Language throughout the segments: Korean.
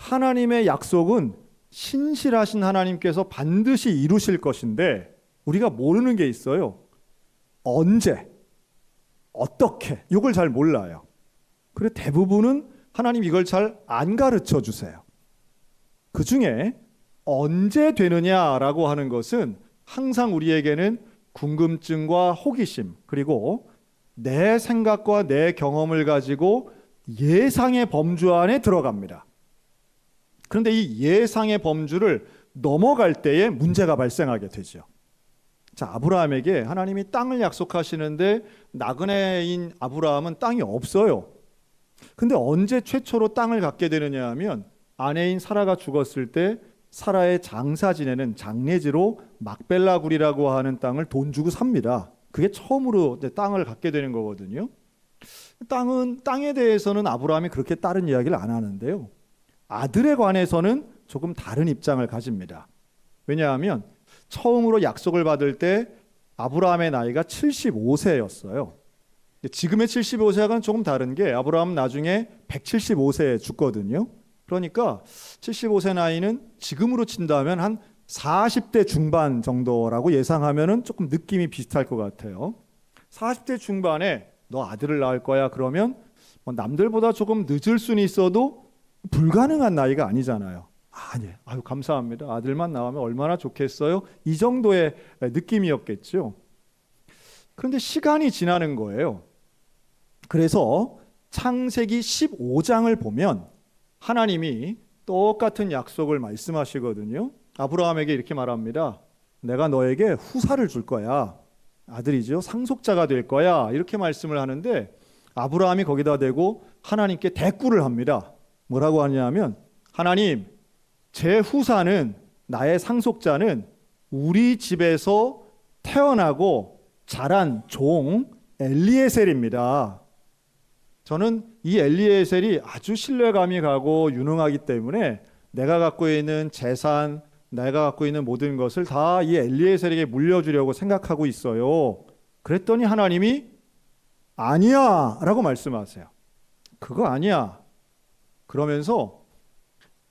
하나님의 약속은 신실하신 하나님께서 반드시 이루실 것인데 우리가 모르는 게 있어요. 언제, 어떻게, 이걸 잘 몰라요. 그래 대부분은 하나님 이걸 잘 안 가르쳐 주세요. 그 중에 언제 되느냐라고 하는 것은 항상 우리에게는 궁금증과 호기심, 그리고 내 생각과 내 경험을 가지고 예상의 범주 안에 들어갑니다. 그런데 이 예상의 범주를 넘어갈 때에 문제가 발생하게 되죠. 자, 아브라함에게 하나님이 땅을 약속하시는데 나그네인 아브라함은 땅이 없어요. 근데 언제 최초로 땅을 갖게 되느냐 하면 아내인 사라가 죽었을 때 사라의 장사 지내는 장례지로 막벨라굴이라고 하는 땅을 돈 주고 삽니다. 그게 처음으로 땅을 갖게 되는 거거든요. 땅에 대해서는 아브라함이 그렇게 다른 이야기를 안 하는데요. 아들에 관해서는 조금 다른 입장을 가집니다. 왜냐하면 처음으로 약속을 받을 때 아브라함의 나이가 75세였어요. 지금의 75세와는 조금 다른 게 아브라함은 나중에 175세에 죽거든요. 그러니까 75세 나이는 지금으로 친다면 한 40대 중반 정도라고 예상하면 조금 느낌이 비슷할 것 같아요. 40대 중반에 너 아들을 낳을 거야 그러면 남들보다 조금 늦을 수는 있어도 불가능한 나이가 아니잖아요. 아니, 아유 감사합니다. 아들만 나오면 얼마나 좋겠어요. 이 정도의 느낌이었겠죠. 그런데 시간이 지나는 거예요. 그래서 창세기 15장을 보면 하나님이 똑같은 약속을 말씀하시거든요. 아브라함에게 이렇게 말합니다. 내가 너에게 후사를 줄 거야. 아들이죠. 상속자가 될 거야. 이렇게 말씀을 하는데 아브라함이 거기다 대고 하나님께 대꾸를 합니다. 뭐라고 하냐면 하나님, 제 후사는 나의 상속자는 우리 집에서 태어나고 자란 종 엘리에셀입니다. 저는 이 엘리에셀이 아주 신뢰감이 가고 유능하기 때문에 내가 갖고 있는 재산, 내가 갖고 있는 모든 것을 다 이 엘리에셀에게 물려주려고 생각하고 있어요. 그랬더니 하나님이 아니야 라고 말씀하세요. 그거 아니야. 그러면서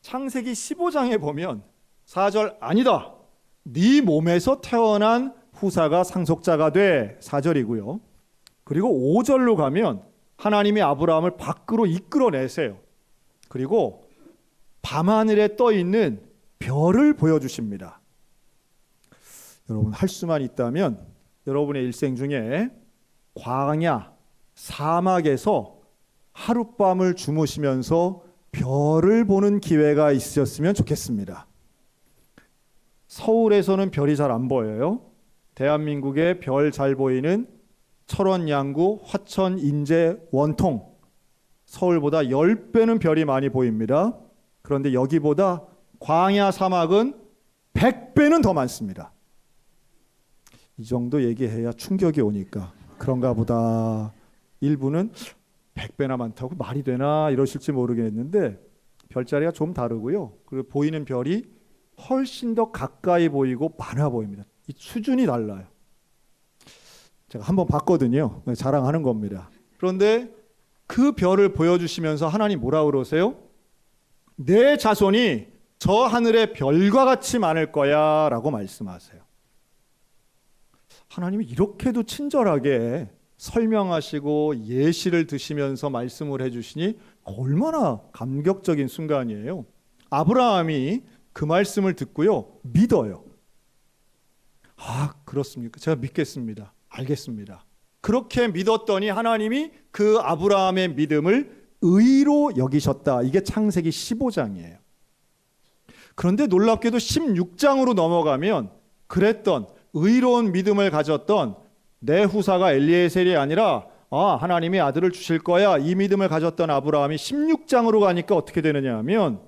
창세기 15장에 보면 4절 아니다. 네 몸에서 태어난 후사가 상속자가 돼 4절이고요. 그리고 5절로 가면 하나님이 아브라함을 밖으로 이끌어내세요. 그리고 밤하늘에 떠 있는 별을 보여주십니다. 여러분 할 수만 있다면 여러분의 일생 중에 광야, 사막에서 하룻밤을 주무시면서 별을 보는 기회가 있으셨으면 좋겠습니다. 서울에서는 별이 잘 안 보여요. 대한민국에 별 잘 보이는 철원, 양구, 화천, 인제, 원통 서울보다 10배는 별이 많이 보입니다. 그런데 여기보다 광야 사막은 100배는 더 많습니다. 이 정도 얘기해야 충격이 오니까 그런가 보다. 일부는 100배나 많다고 말이 되나 이러실지 모르겠는데 별자리가 좀 다르고요. 그리고 보이는 별이 훨씬 더 가까이 보이고 많아 보입니다. 이 수준이 달라요. 제가 한번 봤거든요. 자랑하는 겁니다. 그런데 그 별을 보여주시면서 하나님 뭐라 그러세요? 내 자손이 저 하늘의 별과 같이 많을 거야 라고 말씀하세요. 하나님이 이렇게도 친절하게 설명하시고 예시를 드시면서 말씀을 해주시니 얼마나 감격적인 순간이에요. 아브라함이 그 말씀을 듣고요, 믿어요. 아, 그렇습니까? 제가 믿겠습니다. 알겠습니다. 그렇게 믿었더니 하나님이 그 아브라함의 믿음을 의로 여기셨다. 이게 창세기 15장이에요. 그런데 놀랍게도 16장으로 넘어가면 그랬던 의로운 믿음을 가졌던 내 후사가 엘리에셀이 아니라 하나님이 아들을 주실 거야. 이 믿음을 가졌던 아브라함이 16장으로 가니까 어떻게 되느냐 하면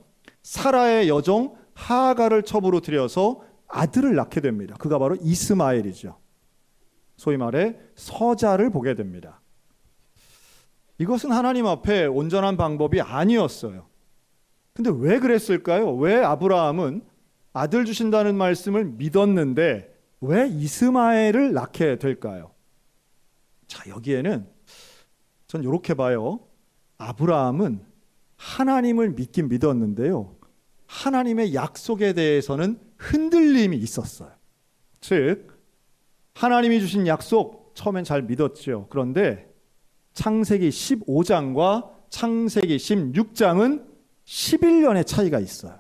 사라의 여종 하가를 첩으로 들여서 아들을 낳게 됩니다. 그가 바로 이스마엘이죠. 소위 말해 서자를 보게 됩니다. 이것은 하나님 앞에 온전한 방법이 아니었어요. 근데 왜 그랬을까요? 왜 아브라함은 아들 주신다는 말씀을 믿었는데 왜 이스마엘을 낳게 될까요? 자, 여기에는 전 이렇게 봐요. 아브라함은 하나님을 믿긴 믿었는데요. 하나님의 약속에 대해서는 흔들림이 있었어요. 즉 하나님이 주신 약속 처음엔 잘 믿었죠. 그런데 창세기 15장과 창세기 16장은 11년의 차이가 있어요.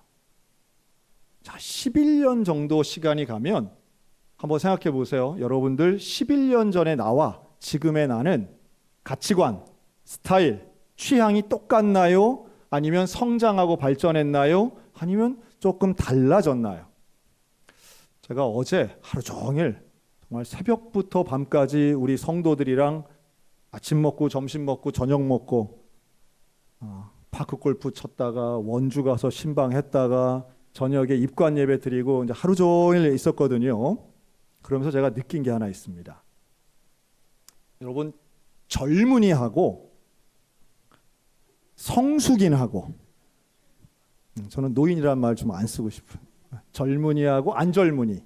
자, 11년 정도 시간이 가면 한번 생각해 보세요. 여러분들 11년 전에 나와 지금의 나는 가치관, 스타일, 취향이 똑같나요? 아니면 성장하고 발전했나요? 아니면 조금 달라졌나요? 제가 어제 하루 종일 정말 새벽부터 밤까지 우리 성도들이랑 아침 먹고 점심 먹고 저녁 먹고 파크 골프 쳤다가 원주 가서 신방했다가 저녁에 입관 예배 드리고 이제 하루 종일 있었거든요. 그러면서 제가 느낀 게 하나 있습니다. 여러분, 젊은이하고 성숙인하고, 저는 노인이란 말 좀 안 쓰고 싶어요. 젊은이하고 안 젊은이,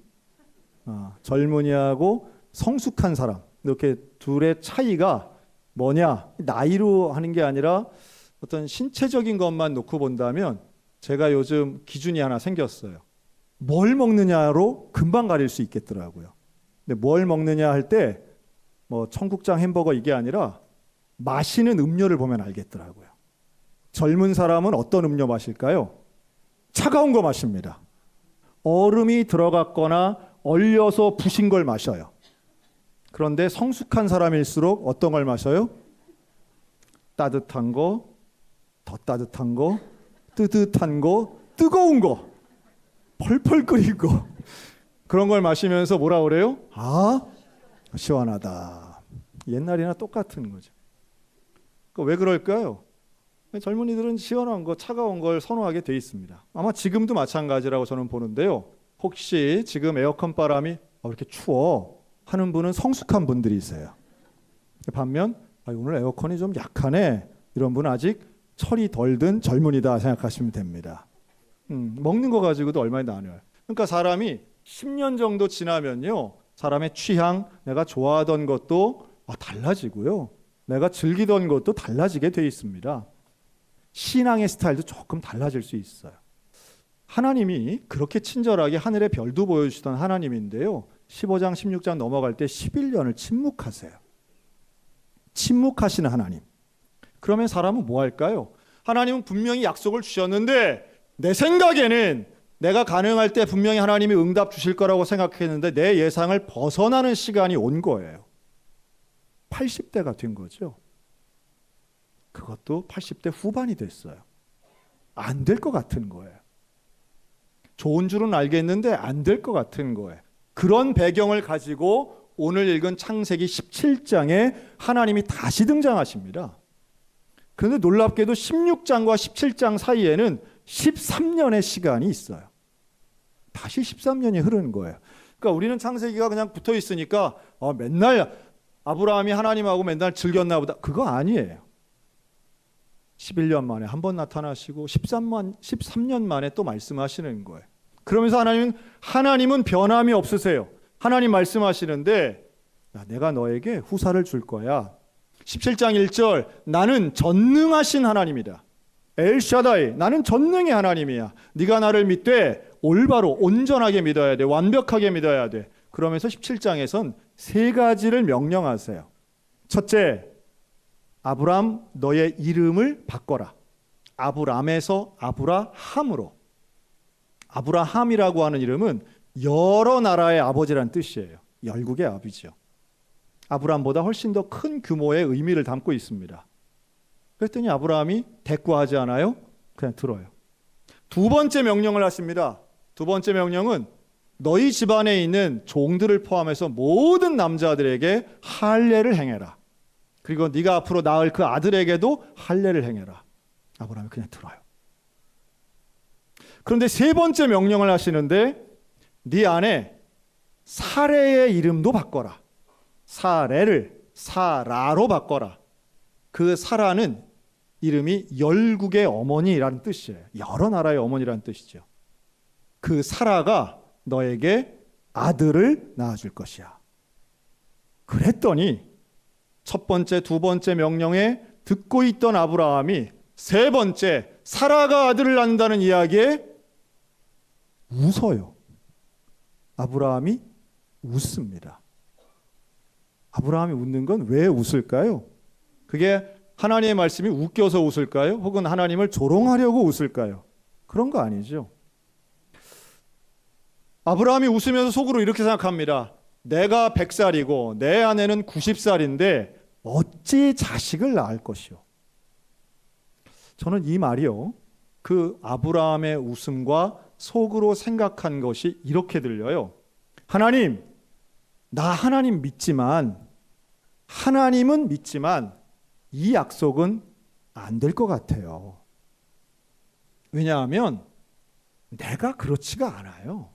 젊은이하고 성숙한 사람, 이렇게 둘의 차이가 뭐냐? 나이로 하는 게 아니라 어떤 신체적인 것만 놓고 본다면 제가 요즘 기준이 하나 생겼어요. 뭘 먹느냐로 금방 가릴 수 있겠더라고요. 근데 뭘 먹느냐 할 때 뭐 청국장 햄버거 이게 아니라 마시는 음료를 보면 알겠더라고요. 젊은 사람은 어떤 음료 마실까요? 차가운 거 마십니다. 얼음이 들어갔거나 얼려서 부신 걸 마셔요. 그런데 성숙한 사람일수록 어떤 걸 마셔요? 따뜻한 거, 더 따뜻한 거, 뜨뜻한 거, 뜨거운 거, 펄펄 끓인 거, 그런 걸 마시면서 뭐라 그래요? 시원하다. 옛날이나 똑같은 거죠. 왜 그럴까요? 젊은이들은 시원한 거, 차가운 걸 선호하게 돼 있습니다. 아마 지금도 마찬가지라고 저는 보는데요. 혹시 지금 에어컨 바람이 왜 이렇게 추워 하는 분은 성숙한 분들이세요. 반면 오늘 에어컨이 좀 약하네 이런 분은 아직 철이 덜 든 젊은이다 생각하시면 됩니다. 먹는 거 가지고도 얼마나 나뉘어요. 그러니까 사람이 10년 정도 지나면요, 사람의 취향, 내가 좋아하던 것도 달라지고요, 내가 즐기던 것도 달라지게 돼 있습니다. 신앙의 스타일도 조금 달라질 수 있어요. 하나님이 그렇게 친절하게 하늘의 별도 보여주시던 하나님인데요, 15장 16장 넘어갈 때 11년을 침묵하세요. 침묵하시는 하나님. 그러면 사람은 뭐 할까요? 하나님은 분명히 약속을 주셨는데 내 생각에는 내가 가능할 때 분명히 하나님이 응답 주실 거라고 생각했는데 내 예상을 벗어나는 시간이 온 거예요. 80대가 된 거죠. 그것도 80대 후반이 됐어요. 안 될 것 같은 거예요. 좋은 줄은 알겠는데 안 될 것 같은 거예요. 그런 배경을 가지고 오늘 읽은 창세기 17장에 하나님이 다시 등장하십니다. 그런데 놀랍게도 16장과 17장 사이에는 13년의 시간이 있어요. 다시 13년이 흐르는 거예요. 그러니까 우리는 창세기가 그냥 붙어 있으니까 맨날 아브라함이 하나님하고 맨날 즐겼나 보다. 그거 아니에요. 11년 만에 한 번 나타나시고 13년 만에 또 말씀하시는 거예요. 그러면서 하나님은 변함이 없으세요. 하나님 말씀하시는데 내가 너에게 후사를 줄 거야. 17장 1절 나는 전능하신 하나님이다. 엘샤다이, 나는 전능의 하나님이야. 네가 나를 믿되 올바로 온전하게 믿어야 돼. 완벽하게 믿어야 돼. 그러면서 17장에선 세 가지를 명령하세요. 첫째, 아브람 너의 이름을 바꿔라. 아브람에서 아브라함으로. 아브라함이라고 하는 이름은 여러 나라의 아버지란 뜻이에요. 열국의 아비죠. 아브람보다 훨씬 더 큰 규모의 의미를 담고 있습니다. 그랬더니 아브라함이 대꾸하지 않아요. 그냥 들어요. 두 번째 명령을 하십니다. 두 번째 명령은 너희 집안에 있는 종들을 포함해서 모든 남자들에게 할례를 행해라. 그리고 네가 앞으로 낳을 그 아들에게도 할례를 행해라. 아브라함이 그냥 들어요. 그런데 세 번째 명령을 하시는데 네 안에 사레의 이름도 바꿔라. 사레를 사라로 바꿔라. 그 사라는 이름이 열국의 어머니라는 뜻이에요. 여러 나라의 어머니라는 뜻이죠. 그 사라가 너에게 아들을 낳아줄 것이야. 그랬더니 첫 번째, 두 번째 명령에 듣고 있던 아브라함이 세 번째 사라가 아들을 낳는다는 이야기에 웃어요. 아브라함이 웃습니다. 아브라함이 웃는 건 왜 웃을까요? 그게 하나님의 말씀이 웃겨서 웃을까요? 혹은 하나님을 조롱하려고 웃을까요? 그런 거 아니죠. 아브라함이 웃으면서 속으로 이렇게 생각합니다. 내가 100살이고 내 아내는 90살인데 어찌 자식을 낳을 것이요. 저는 이 말이요, 그 아브라함의 웃음과 속으로 생각한 것이 이렇게 들려요. 하나님, 나 하나님 믿지만, 하나님은 믿지만 이 약속은 안 될 것 같아요. 왜냐하면 내가 그렇지가 않아요.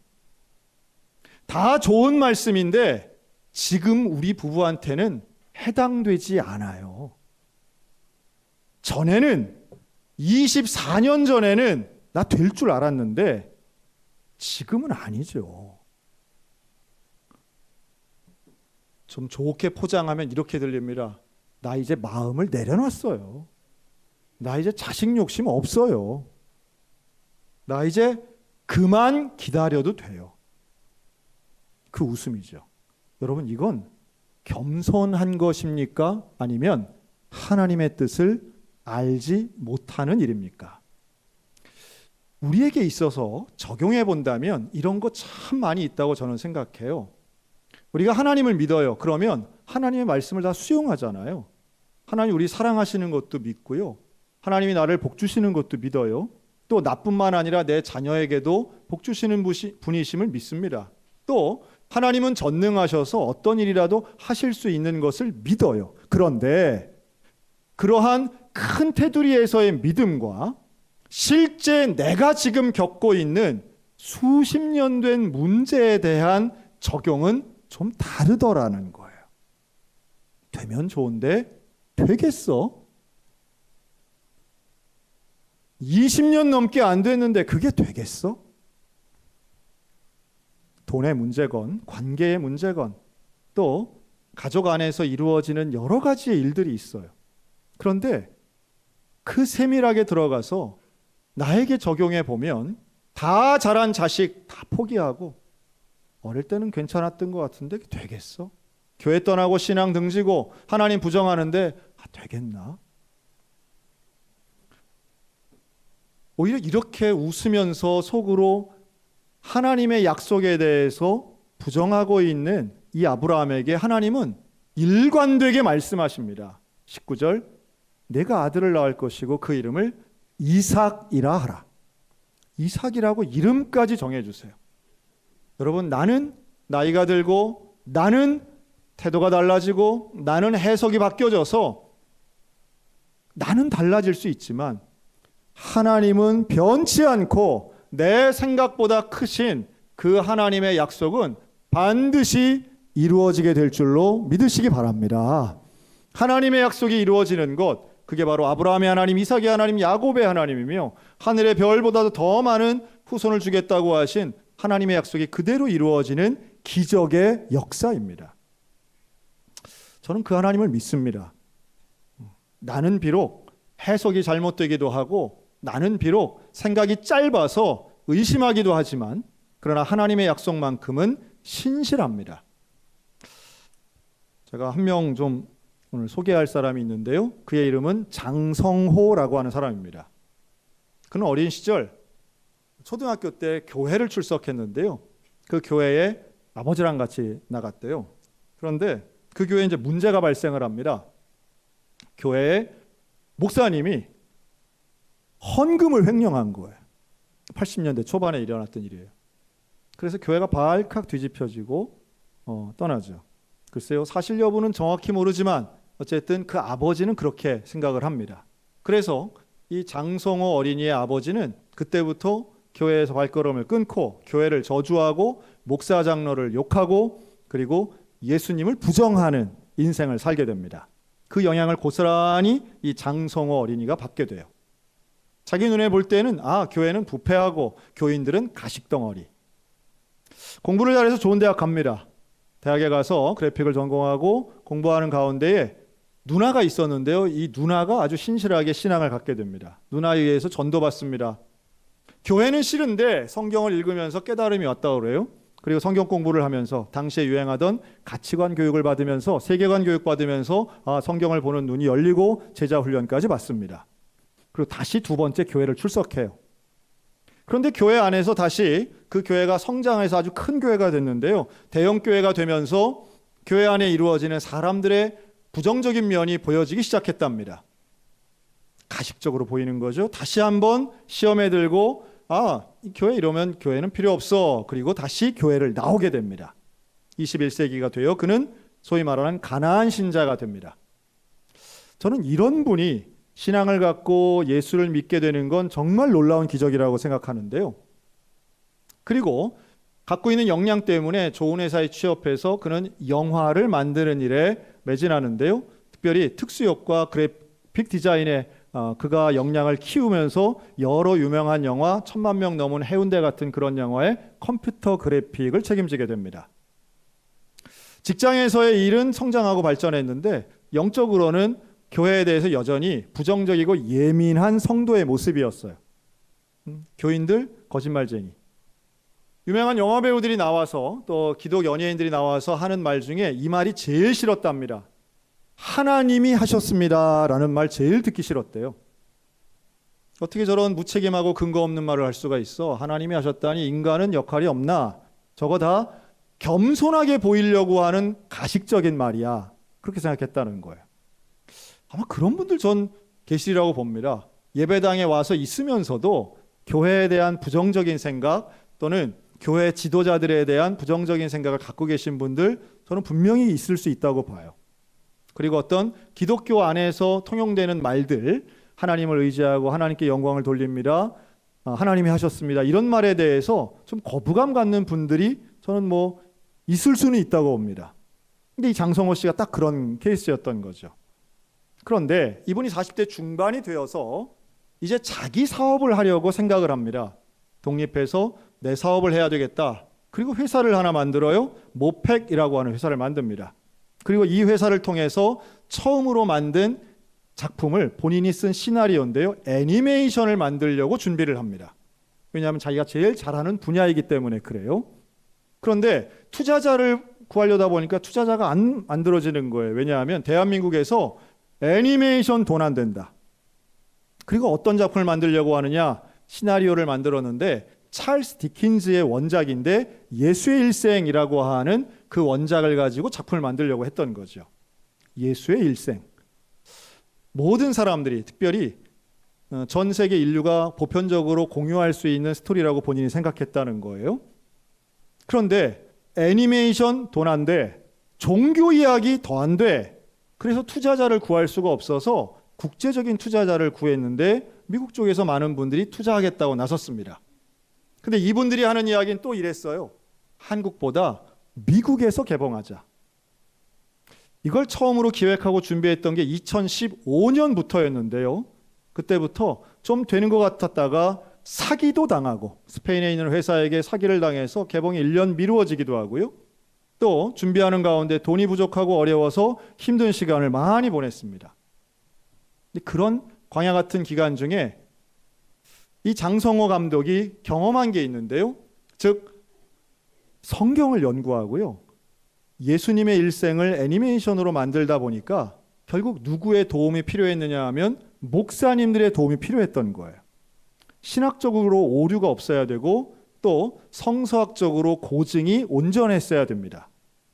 다 좋은 말씀인데 지금 우리 부부한테는 해당되지 않아요. 전에는 24년 전에는 나 될 줄 알았는데 지금은 아니죠. 좀 좋게 포장하면 이렇게 들립니다. 나 이제 마음을 내려놨어요. 나 이제 자식 욕심 없어요. 나 이제 그만 기다려도 돼요. 그 웃음이죠. 여러분, 이건 겸손한 것입니까? 아니면 하나님의 뜻을 알지 못하는 일입니까? 우리에게 있어서 적용해 본다면 이런 거 참 많이 있다고 저는 생각해요. 우리가 하나님을 믿어요. 그러면 하나님의 말씀을 다 수용하잖아요. 하나님 우리 사랑하시는 것도 믿고요. 하나님이 나를 복 주시는 것도 믿어요. 또 나뿐만 아니라 내 자녀에게도 복 주시는 분이심을 믿습니다. 또 하나님은 전능하셔서 어떤 일이라도 하실 수 있는 것을 믿어요. 그런데 그러한 큰 테두리에서의 믿음과 실제 내가 지금 겪고 있는 수십 년 된 문제에 대한 적용은 좀 다르더라는 거예요. 되면 좋은데 되겠어? 20년 넘게 안 됐는데 그게 되겠어? 돈의 문제건 관계의 문제건 또 가족 안에서 이루어지는 여러 가지의 일들이 있어요. 그런데 그 세밀하게 들어가서 나에게 적용해 보면 다 자란 자식 다 포기하고 어릴 때는 괜찮았던 것 같은데 되겠어? 교회 떠나고 신앙 등지고 하나님 부정하는데 되겠나? 오히려 이렇게 웃으면서 속으로 하나님의 약속에 대해서 부정하고 있는 이 아브라함에게 하나님은 일관되게 말씀하십니다. 19절, 내가 아들을 낳을 것이고 그 이름을 이삭이라 하라. 이삭이라고 이름까지 정해주세요. 여러분, 나는 나이가 들고 나는 태도가 달라지고 나는 해석이 바뀌어져서 나는 달라질 수 있지만 하나님은 변치 않고 내 생각보다 크신 그 하나님의 약속은 반드시 이루어지게 될 줄로 믿으시기 바랍니다. 하나님의 약속이 이루어지는 것, 그게 바로 아브라함의 하나님, 이삭의 하나님, 야곱의 하나님이며 하늘의 별보다도 더 많은 후손을 주겠다고 하신 하나님의 약속이 그대로 이루어지는 기적의 역사입니다. 저는 그 하나님을 믿습니다. 나는 비록 해석이 잘못되기도 하고 나는 비록 생각이 짧아서 의심하기도 하지만 그러나 하나님의 약속만큼은 신실합니다. 제가 한 명 좀 오늘 소개할 사람이 있는데요. 그의 이름은 장성호라고 하는 사람입니다. 그는 어린 시절 초등학교 때 교회를 출석했는데요. 그 교회에 아버지랑 같이 나갔대요. 그런데 그 교회에 이제 문제가 발생을 합니다. 교회에 목사님이 헌금을 횡령한 거예요. 80년대 초반에 일어났던 일이에요. 그래서 교회가 발칵 뒤집혀지고 떠나죠. 글쎄요, 사실 여부는 정확히 모르지만 어쨌든 그 아버지는 그렇게 생각을 합니다. 그래서 이 장성호 어린이의 아버지는 그때부터 교회에서 발걸음을 끊고 교회를 저주하고 목사 장로를 욕하고 그리고 예수님을 부정하는 인생을 살게 됩니다. 그 영향을 고스란히 이 장성호 어린이가 받게 돼요. 자기 눈에 볼 때는 교회는 부패하고 교인들은 가식덩어리. 공부를 잘해서 좋은 대학 갑니다. 대학에 가서 그래픽을 전공하고 공부하는 가운데에 누나가 있었는데요. 이 누나가 아주 신실하게 신앙을 갖게 됩니다. 누나에 의해서 전도받습니다. 교회는 싫은데 성경을 읽으면서 깨달음이 왔다고 그래요. 그리고 성경 공부를 하면서 당시에 유행하던 가치관 교육을 받으면서 세계관 교육 받으면서 성경을 보는 눈이 열리고 제자 훈련까지 받습니다. 그리고 다시 두 번째 교회를 출석해요. 그런데 교회 안에서 다시 그 교회가 성장해서 아주 큰 교회가 됐는데요. 대형 교회가 되면서 교회 안에 이루어지는 사람들의 부정적인 면이 보여지기 시작했답니다. 가식적으로 보이는 거죠. 다시 한번 시험에 들고 이 교회 이러면 교회는 필요 없어. 그리고 다시 교회를 나오게 됩니다. 21세기가 되어 그는 소위 말하는 가나안 신자가 됩니다. 저는 이런 분이 신앙을 갖고 예수를 믿게 되는 건 정말 놀라운 기적이라고 생각하는데요. 그리고 갖고 있는 역량 때문에 좋은 회사에 취업해서 그는 영화를 만드는 일에 매진하는데요. 특별히 특수효과, 그래픽 디자인에 그가 역량을 키우면서 여러 유명한 영화, 1000만 명 넘은 해운대 같은 그런 영화의 컴퓨터 그래픽을 책임지게 됩니다. 직장에서의 일은 성장하고 발전했는데 영적으로는 교회에 대해서 여전히 부정적이고 예민한 성도의 모습이었어요. 교인들 거짓말쟁이. 유명한 영화 배우들이 나와서 또 기독 연예인들이 나와서 하는 말 중에 이 말이 제일 싫었답니다. 하나님이 하셨습니다 라는 말 제일 듣기 싫었대요. 어떻게 저런 무책임하고 근거 없는 말을 할 수가 있어? 하나님이 하셨다니 인간은 역할이 없나? 저거 다 겸손하게 보이려고 하는 가식적인 말이야. 그렇게 생각했다는 거예요. 아마 그런 분들 전 계시리라고 봅니다. 예배당에 와서 있으면서도 교회에 대한 부정적인 생각 또는 교회 지도자들에 대한 부정적인 생각을 갖고 계신 분들 저는 분명히 있을 수 있다고 봐요. 그리고 어떤 기독교 안에서 통용되는 말들, 하나님을 의지하고 하나님께 영광을 돌립니다. 하나님이 하셨습니다. 이런 말에 대해서 좀 거부감 갖는 분들이 저는 있을 수는 있다고 봅니다. 근데 이 장성호 씨가 딱 그런 케이스였던 거죠. 그런데 이분이 40대 중반이 되어서 이제 자기 사업을 하려고 생각을 합니다. 독립해서 내 사업을 해야 되겠다. 그리고 회사를 하나 만들어요. 모팩이라고 하는 회사를 만듭니다. 그리고 이 회사를 통해서 처음으로 만든 작품을 본인이 쓴 시나리오인데요. 애니메이션을 만들려고 준비를 합니다. 왜냐하면 자기가 제일 잘하는 분야이기 때문에 그래요. 그런데 투자자를 구하려다 보니까 투자자가 안 만들어지는 거예요. 왜냐하면 대한민국에서 애니메이션 돈 안 된다. 그리고 어떤 작품을 만들려고 하느냐? 시나리오를 만들었는데 찰스 디킨즈의 원작인데 예수의 일생이라고 하는 그 원작을 가지고 작품을 만들려고 했던 거죠. 예수의 일생. 모든 사람들이 특별히 전 세계 인류가 보편적으로 공유할 수 있는 스토리라고 본인이 생각했다는 거예요. 그런데 애니메이션 돈 안 돼. 종교 이야기 더 안 돼. 그래서 투자자를 구할 수가 없어서 국제적인 투자자를 구했는데 미국 쪽에서 많은 분들이 투자하겠다고 나섰습니다. 근데 이분들이 하는 이야기는 또 이랬어요. 한국보다 미국에서 개봉하자. 이걸 처음으로 기획하고 준비했던 게 2015년부터였는데요. 그때부터 좀 되는 것 같았다가 사기도 당하고 스페인에 있는 회사에게 사기를 당해서 개봉이 1년 미루어지기도 하고요. 또 준비하는 가운데 돈이 부족하고 어려워서 힘든 시간을 많이 보냈습니다. 그런 광야 같은 기간 중에 이 장성호 감독이 경험한 게 있는데요. 즉 성경을 연구하고요. 예수님의 일생을 애니메이션으로 만들다 보니까 결국 누구의 도움이 필요했느냐 하면 목사님들의 도움이 필요했던 거예요. 신학적으로 오류가 없어야 되고 또 성서학적으로 고증이 온전했어야 됩니다.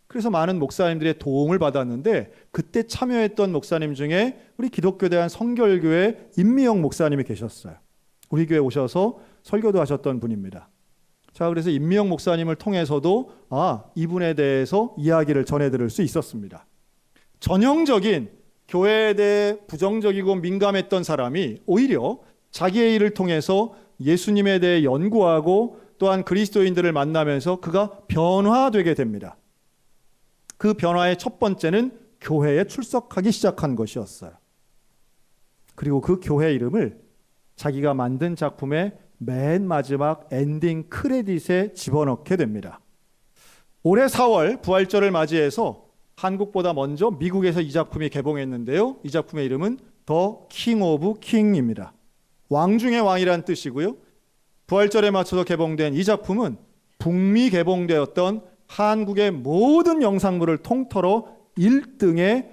그래서 많은 목사님들의 도움을 받았는데 그때 참여했던 목사님 중에 우리 기독교대한 성결교회 임미영 목사님이 계셨어요. 우리 교회 오셔서 설교도 하셨던 분입니다. 자, 그래서 임미영 목사님을 통해서도 이분에 대해서 이야기를 전해드릴 수 있었습니다. 전형적인 교회에 대해 부정적이고 민감했던 사람이 오히려 자기의 일을 통해서 예수님에 대해 연구하고 또한 그리스도인들을 만나면서 그가 변화되게 됩니다. 그 변화의 첫 번째는 교회에 출석하기 시작한 것이었어요. 그리고 그 교회 이름을 자기가 만든 작품의 맨 마지막 엔딩 크레딧에 집어넣게 됩니다. 올해 4월 부활절을 맞이해서 한국보다 먼저 미국에서 이 작품이 개봉했는데요. 이 작품의 이름은 더 킹 오브 킹입니다. 왕 중의 왕이란 뜻이고요. 부활절에 맞춰서 개봉된 이 작품은 북미 개봉되었던 한국의 모든 영상물을 통틀어 1등의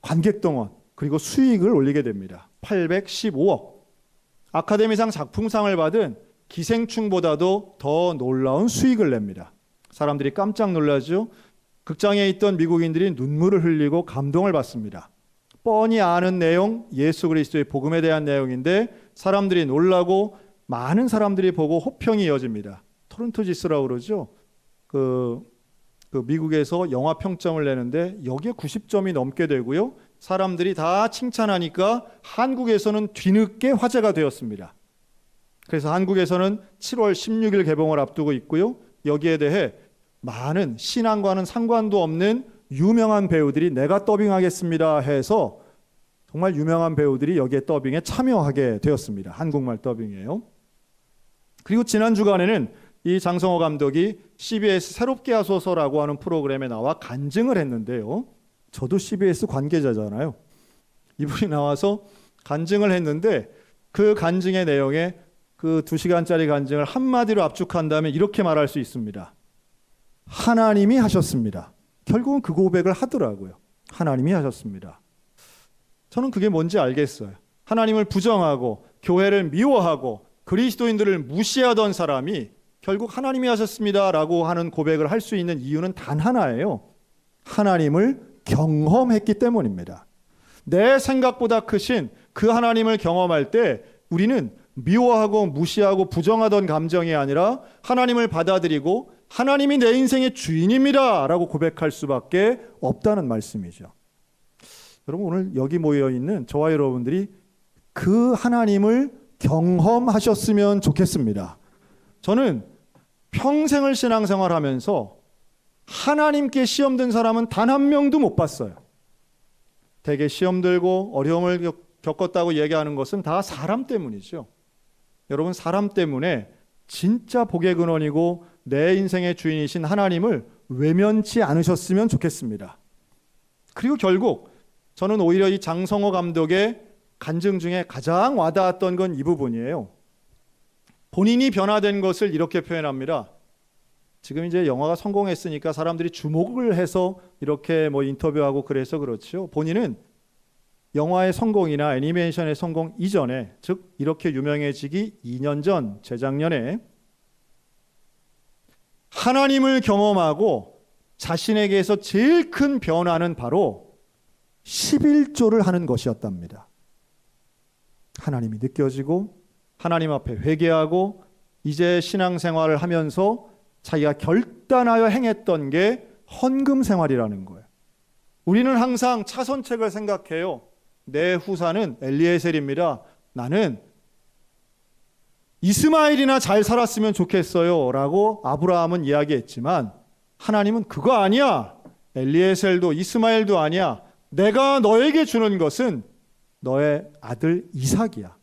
관객동원 그리고 수익을 올리게 됩니다. 815억. 아카데미상 작품상을 받은 기생충보다도 더 놀라운 수익을 냅니다. 사람들이 깜짝 놀라죠. 극장에 있던 미국인들이 눈물을 흘리고 감동을 받습니다. 뻔히 아는 내용, 예수 그리스도의 복음에 대한 내용인데 사람들이 놀라고 많은 사람들이 보고 호평이 이어집니다. 토론토 지수라고 그러죠. 그 미국에서 영화 평점을 내는데 여기에 90점이 넘게 되고요. 사람들이 다 칭찬하니까 한국에서는 뒤늦게 화제가 되었습니다. 그래서 한국에서는 7월 16일 개봉을 앞두고 있고요. 여기에 대해 많은 신앙과는 상관도 없는 유명한 배우들이 내가 더빙하겠습니다 해서 정말 유명한 배우들이 여기에 더빙에 참여하게 되었습니다. 한국말 더빙이에요. 그리고 지난 주간에는 이 장성호 감독이 CBS 새롭게 하소서라고 하는 프로그램에 나와 간증을 했는데요. 저도 CBS 관계자잖아요. 이분이 나와서 간증을 했는데 그 간증의 내용에 그 2시간짜리 간증을 한마디로 압축한다면 이렇게 말할 수 있습니다. 하나님이 하셨습니다. 결국은 그 고백을 하더라고요. 하나님이 하셨습니다. 저는 그게 뭔지 알겠어요. 하나님을 부정하고 교회를 미워하고 그리스도인들을 무시하던 사람이 결국 하나님이 하셨습니다라고 하는 고백을 할 수 있는 이유는 단 하나예요. 하나님을 경험했기 때문입니다. 내 생각보다 크신 그 하나님을 경험할 때 우리는 미워하고 무시하고 부정하던 감정이 아니라 하나님을 받아들이고 하나님이 내 인생의 주인입니다 라고 고백할 수밖에 없다는 말씀이죠. 여러분, 오늘 여기 모여있는 저와 여러분들이 그 하나님을 경험하셨으면 좋겠습니다. 저는 평생을 신앙생활하면서 하나님께 시험 든 사람은 단 한 명도 못 봤어요. 대개 시험 들고 어려움을 겪었다고 얘기하는 것은 다 사람 때문이죠. 여러분, 사람 때문에 진짜 복의 근원이고 내 인생의 주인이신 하나님을 외면치 않으셨으면 좋겠습니다. 그리고 결국 저는 오히려 이 장성호 감독의 간증 중에 가장 와닿았던 건 이 부분이에요. 본인이 변화된 것을 이렇게 표현합니다. 지금 이제 영화가 성공했으니까 사람들이 주목을 해서 이렇게 뭐 인터뷰하고 그래서 그렇죠. 본인은 영화의 성공이나 애니메이션의 성공 이전에, 즉 이렇게 유명해지기 2년 전, 재작년에 하나님을 경험하고 자신에게서 제일 큰 변화는 바로 11조를 하는 것이었답니다. 하나님이 느껴지고 하나님 앞에 회개하고 이제 신앙생활을 하면서 자기가 결단하여 행했던 게 헌금 생활이라는 거예요. 우리는 항상 차선책을 생각해요. 내 후사는 엘리에셀입니다. 나는 이스마엘이나 잘 살았으면 좋겠어요 라고 아브라함은 이야기했지만 하나님은 그거 아니야. 엘리에셀도 이스마엘도 아니야. 내가 너에게 주는 것은 너의 아들 이삭이야.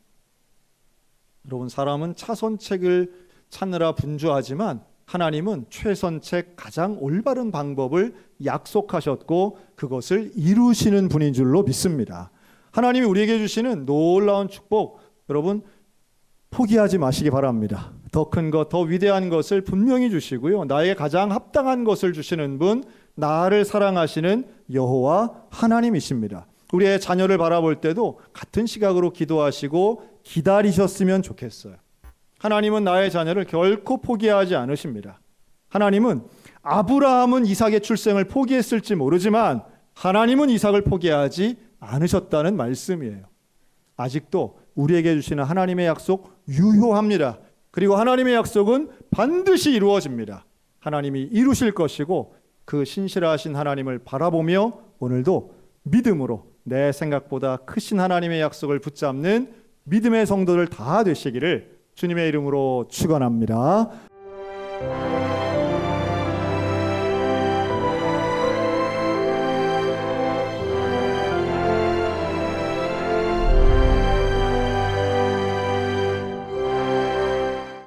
여러분, 사람은 차선책을 찾느라 분주하지만 하나님은 최선책, 가장 올바른 방법을 약속하셨고 그것을 이루시는 분인 줄로 믿습니다. 하나님이 우리에게 주시는 놀라운 축복, 여러분 포기하지 마시기 바랍니다. 더 큰 것, 더 위대한 것을 분명히 주시고요. 나에게 가장 합당한 것을 주시는 분, 나를 사랑하시는 여호와 하나님이십니다. 우리의 자녀를 바라볼 때도 같은 시각으로 기도하시고 기다리셨으면 좋겠어요. 하나님은 나의 자녀를 결코 포기하지 않으십니다. 하나님은 아브라함은 이삭의 출생을 포기했을지 모르지만 하나님은 이삭을 포기하지 않으셨다는 말씀이에요. 아직도 우리에게 주시는 하나님의 약속 유효합니다. 그리고 하나님의 약속은 반드시 이루어집니다. 하나님이 이루실 것이고 그 신실하신 하나님을 바라보며 오늘도 믿음으로 내 생각보다 크신 하나님의 약속을 붙잡는 믿음의 성도들 다 되시기를 주님의 이름으로 축원합니다.